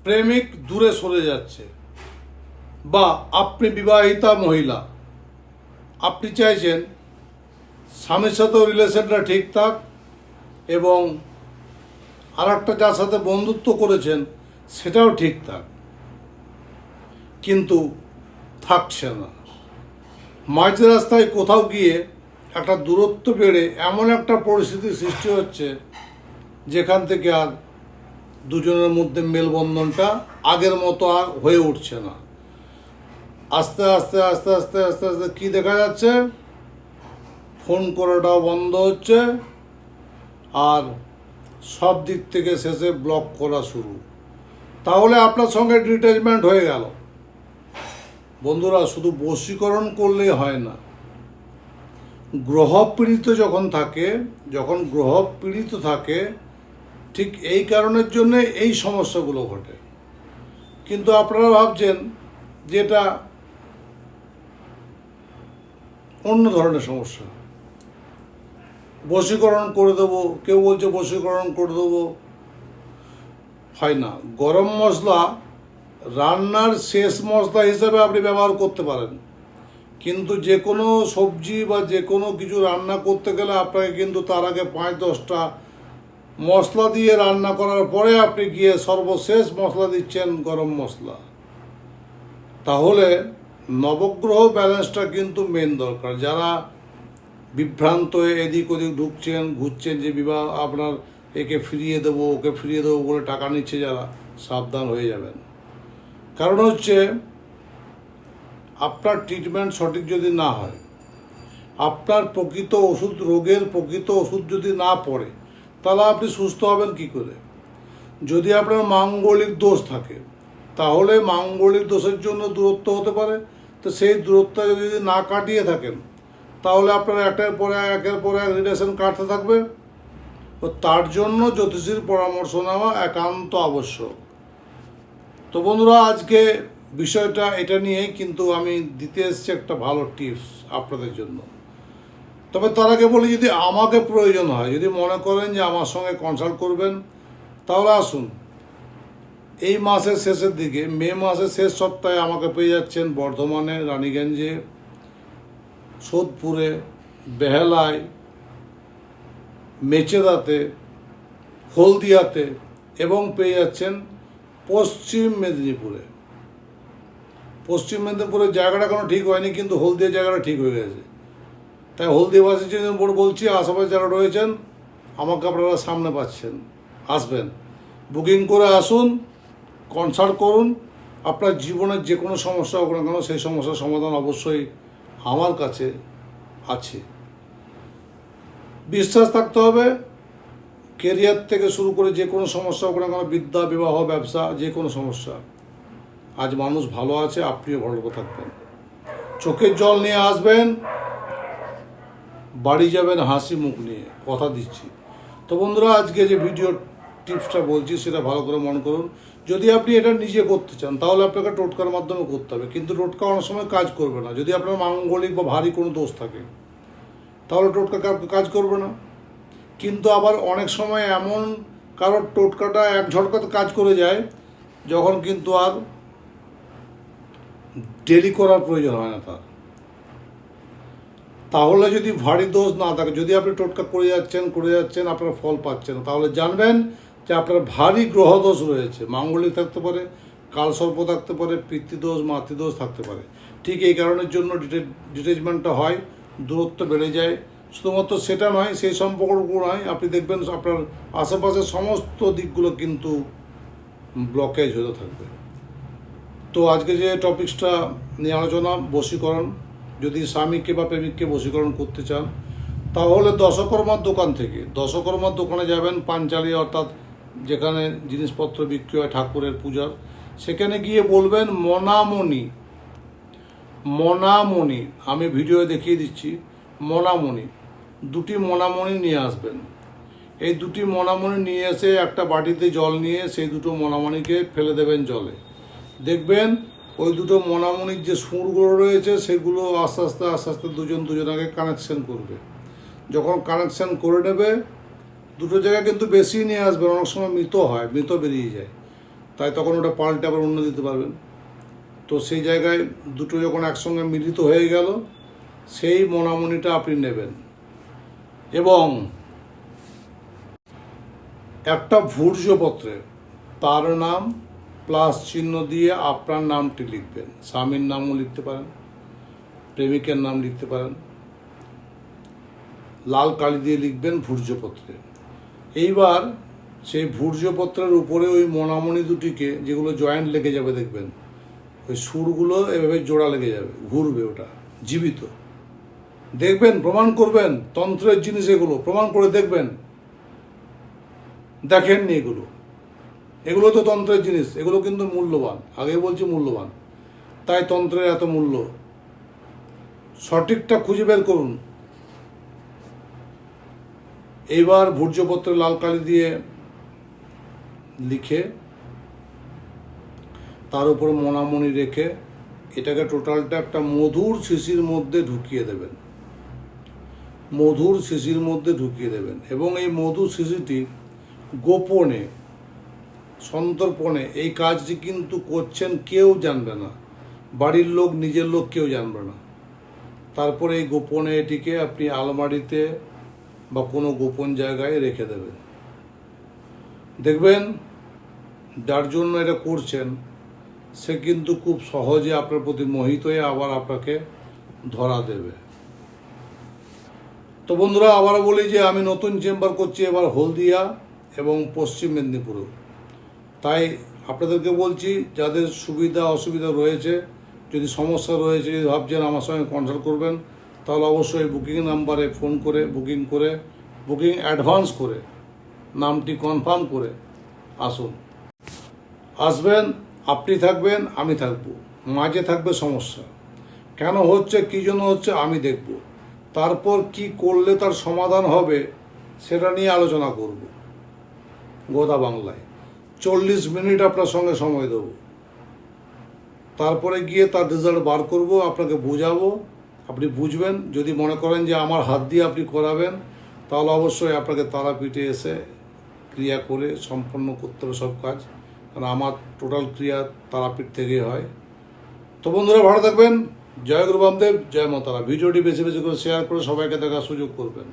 প্রেমিক দূরে সরে যাচ্ছে, বা আপনি বিবাহিতা মহিলা, আপনি চাইছেন স্বামীর সাথেও রিলেশনটা ঠিক থাক এবং আর একটা যার সাথে বন্ধুত্ব করেছেন সেটাও ঠিক থাক, কিন্তু থাকছে না। মাঝ রাস্তায় কোথাও গিয়ে একটা দূরত্ব বেড়ে এমন একটা পরিস্থিতির সৃষ্টি হচ্ছে যেখান থেকে আর দুজনের মধ্যে মেলবন্ধনটা আগের মতো আর হয়ে উঠছে না। আস্তে আস্তে আস্তে আস্তে আস্তে আস্তে কী দেখা যাচ্ছে, ফোন করাটাও বন্ধ হচ্ছে আর সব দিক থেকে শেষে ব্লক করা শুরু। তাহলে আপনার সঙ্গে ডিট্যাচমেন্ট হয়ে গেল। বন্ধুরা, শুধু বশীকরণ করলেই হয় না, গ্রহ পীড়িত যখন গ্রহ পীড়িত থাকে ঠিক এই কারণের জন্য এই সমস্যাগুলো ঘটে। কিন্তু আপনারা ভাবছেন যে এটা অন্য ধরনের সমস্যা, বশীকরণ করে দেবো, কেউ বলছে বশীকরণ করে দেবো। হয় না। গরম মশলা রান্নার শেষ মশলা হিসেবে আপনি ব্যবহার করতে পারেন, কিন্তু যে কোনো সবজি বা যে কোনো কিছু রান্না করতে গেলে আপনাকে কিন্তু তার আগে 5-10টা মশলা দিয়ে রান্না করার পরে আপনি গিয়ে সর্বশেষ মশলা দিচ্ছেন গরম মশলা। তাহলে নবগ্রহ ব্যালেন্সটা কিন্তু মেন দরকার। যারা বিভ্রান্ত হয়ে এদিক ওদিক ঢুকছেন, ঘুরছেন যে বিবাহ আপনার একে ফিরিয়ে দেবো ওকে ফিরিয়ে দেবো বলে টাকা নিচ্ছে যারা, সাবধান হয়ে যাবেন। কারণ হচ্ছে আপনার ট্রিটমেন্ট সঠিক যদি না হয়, আপনার প্রকৃত ওষুধ, রোগের প্রকৃত ওষুধ যদি না পড়ে, তাহলে আপনি সুস্থ হবেন কি করে? যদি আপনার মাঙ্গলিক দোষ থাকে তাহলে মাঙ্গলিক দোষের জন্য দূরত্ব হতে পারে। তো সেই দূরত্ব যদি না কাটিয়ে থাকেন তাহলে আপনার একের পর এক রিলেশন কাটতে থাকবে। তো তার জন্য জ্যোতিষীর পরামর্শ নেওয়া একান্ত আবশ্যক। তো বন্ধুরা, আজকে বিষয়টা এটা নিয়েই কিন্তু আমি দিতে এসেছি একটা ভালো টিপস আপনাদের জন্য। তবে তার আগে বলি, যদি আমাকে প্রয়োজন হয়, যদি মনে করেন যে আমার সঙ্গে কনসাল্ট করবেন, তাহলে আসুন এই মাসের শেষের দিকে, মে মাসের শেষ সপ্তাহে আমাকে পেয়ে যাচ্ছেন বর্ধমানে, রানীগঞ্জে, সোদপুরে, বেহালায়, মেচেদাতে, হলদিয়াতে এবং পেয়ে যাচ্ছেন পশ্চিম মেদিনীপুরে। পশ্চিম মেদিনীপুরের জায়গাটা কোনো ঠিক হয়নি, কিন্তু হলদিয়া জায়গাটা ঠিক হয়ে গেছে। তাই হলদিয়াবাসীর জন্য বলছি, আশেপাশে যারা রয়েছেন আমাকে আপনারা সামনে পাচ্ছেন, আসবেন, বুকিং করে আসুন, কনসাল্ট করুন। আপনার জীবনের যে কোনো সমস্যা হোক না কেন, সেই সমস্যার সমাধান অবশ্যই আমার কাছে আছে। বিশ্বাস থাকতে হবে। কেরিয়ার থেকে শুরু করে যে কোনো সমস্যা হোক না কেন, বিদ্যা, বিবাহ, ব্যবসা, যে কোনো সমস্যা, আজ মানুষ ভালো আছে, আপনিও ভালো থাকবেন। চোখের জল নিয়ে আসবেন, বাড়ি যাবেন হাসি মুখ নিয়ে, কথা দিচ্ছি। তো বন্ধুরা, আজকে যে ভিডিও টিপসটা বলছি সেটা ভালো করে মনে করুন। যদি আপনি এটা নিজে করতে চান তাহলে আপনাকে টোটকার মাধ্যমে করতে হবে, কিন্তু টোটকা অনেক সময় কাজ করবে না। যদি আপনার মাঙ্গলিক বা ভারী কোনো দোষ থাকে তাহলে টোটকা কাজ করবে না। কিন্তু আবার অনেক সময় এমন কারোর টোটকাটা এক ঝটকাতে কাজ করে যায় যখন কিন্তু আর ডেলি করার প্রয়োজন হয় না তার। তাহলে যদি ভারী দোষ না থাকে, যদি আপনি টোটকা করে যাচ্ছেন আপনার ফল পাচ্ছেন, তাহলে জানবেন যে আপনার ভারী গ্রহদোষ রয়েছে। মাঙ্গলিক থাকতে পারে, কালসর্প থাকতে পারে, পিতৃদোষ, মাতৃদোষ থাকতে পারে। ঠিক এই কারণের জন্য ডিট্যাচমেন্টটা হয়, দূরত্ব বেড়ে যায়। শুধুমাত্র সেটা নয়, সেই সম্পর্কগুলো নয়, আপনি দেখবেন আপনার আশেপাশের সমস্ত দিকগুলো কিন্তু ব্লকেজ হতে থাকবে। তো আজকে যে টপিকসটা নিয়ে আলোচনা, বশীকরণ, যদি স্বামীকে বা প্রেমিককে বশীকরণ করতে চান তাহলে দশকর্মার দোকান থেকে, দশকর্মার দোকানে যাবেন, পাঞ্চালী অর্থাৎ যেখানে জিনিসপত্র বিক্রি হয় ঠাকুরের পূজার, সেখানে গিয়ে বলবেন মনামণি, মনামণি, আমি ভিডিও দেখিয়ে দিচ্ছি, মনামণি, দুটি মনামণি নিয়ে আসবেন। এই দুটি মনামণি নিয়ে এসে একটা বাটিতে জল নিয়ে সেই দুটো মনামণিকে ফেলে দেবেন জলে। দেখবেন ওই দুটো মনামণির যে সুরগুলো রয়েছে সেগুলো আস্তে আস্তে দুজনাকে কানেকশন করবে। যখন কানেকশন করে নেবে, দুটো জায়গায় কিন্তু বেশি নিয়ে আসবে, অনেক সময় মৃত হয়, মৃত বেরিয়ে যায়। তাই তখন ওটা পাল্টে আবার অন্য দিতে পারবেন। তো সেই জায়গায় দুটো যখন একসঙ্গে মিলিত হয়ে গেল, সেই মনামণিটা আপনি নেবেন এবং একটা ভূর্জপত্রে তার নাম প্লাস চিহ্ন দিয়ে আপনার নামটি লিখবেন। স্বামীর নামও লিখতে পারেন, প্রেমিকের নাম লিখতে পারেন, লাল কালি দিয়ে লিখবেন ভূর্জপত্রে। এইবার সেই ভূর্জপত্রের উপরে ওই মনামণি দুটিকে, যেগুলো জয়েন্ট লেগে যাবে দেখবেন, ওই সুরগুলো এভাবে জোড়া লেগে যাবে, ঘুরবে, ওটা জীবিত। দেখবেন, প্রমাণ করবেন, তন্ত্রের জিনিস এগুলো, প্রমাণ করে দেখবেন। দেখেননি এগুলো তো তন্ত্রের জিনিস, এগুলো কিন্তু মূল্যবান, আগে বলছি মূল্যবান, তাই তন্ত্রের এত মূল্য। সঠিকটা খুঁজে বের করুন। এইবার ভূর্জপত্রে লাল কালি দিয়ে লিখে তার উপরে মনামণি রেখে এটাকে টোটালটা একটা মধুর শিশির মধ্যে ঢুকিয়ে দেবেন। মধুর শিশির মধ্যে ঢুকিয়ে দেবেন এবং এই মধুর শিশিরটি গোপনে, সন্তর্পণে এই কাজটি কিন্তু করছেন, কেউ জানবে না, বাড়ির লোক, নিজের লোক কেউ জানবে না। তারপরে এই গোপনে এটিকে আপনি আলমারিতে বা কোনো গোপন জায়গায় রেখে দেবেন। দেখবেন যার জন্য এটা করছেন সে কিন্তু খুব সহজে আপনার প্রতি মোহিত হয়ে আবার আপনাকে ধরা দেবে। তো বন্ধুরা, আবারও বলি যে আমি নতুন চেম্বার করছি এবার হলদিয়া এবং পশ্চিম মেদিনীপুরেও। তাই আপনাদেরকে বলছি, যাদের সুবিধা অসুবিধা রয়েছে, যদি সমস্যা রয়েছে, যদি ভাবছেন আমার সঙ্গে কনসাল্ট করবেন, তাহলে অবশ্যই বুকিং নাম্বারে ফোন করে বুকিং অ্যাডভান্স করে নামটি কনফার্ম করে আসুন। আসবেন, আপনি থাকবেন, আমি থাকব, মাঝে থাকবে সমস্যা, কেন হচ্ছে, কী জন্য হচ্ছে আমি দেখব, তারপর কি করলে তার সমাধান হবে সেটা নিয়ে আলোচনা করব। গোদা বাংলায় 40 মিনিট আপনার সঙ্গে সময় দেব, তারপরে গিয়ে তার রেজাল্ট বার করব, আপনাকে বোঝাবো, আপনি বুঝবেন। যদি মনে করেন যে আমার হাত দিয়ে আপনি করাবেন, তাহলে অবশ্যই আপনাকে তারাপীঠে এসে ক্রিয়া করে সম্পন্ন করতে হবে সব কাজ, কারণ আমার টোটাল ক্রিয়া তারাপীঠ থেকেই হয়। তো বন্ধুরা, ভালো থাকবেন। জয় গুরু বামদেব, জয় মা তারা। ভিডিওটি বেশি বেশি করে শেয়ার করে সবাইকে দেখার সুযোগ করবেন।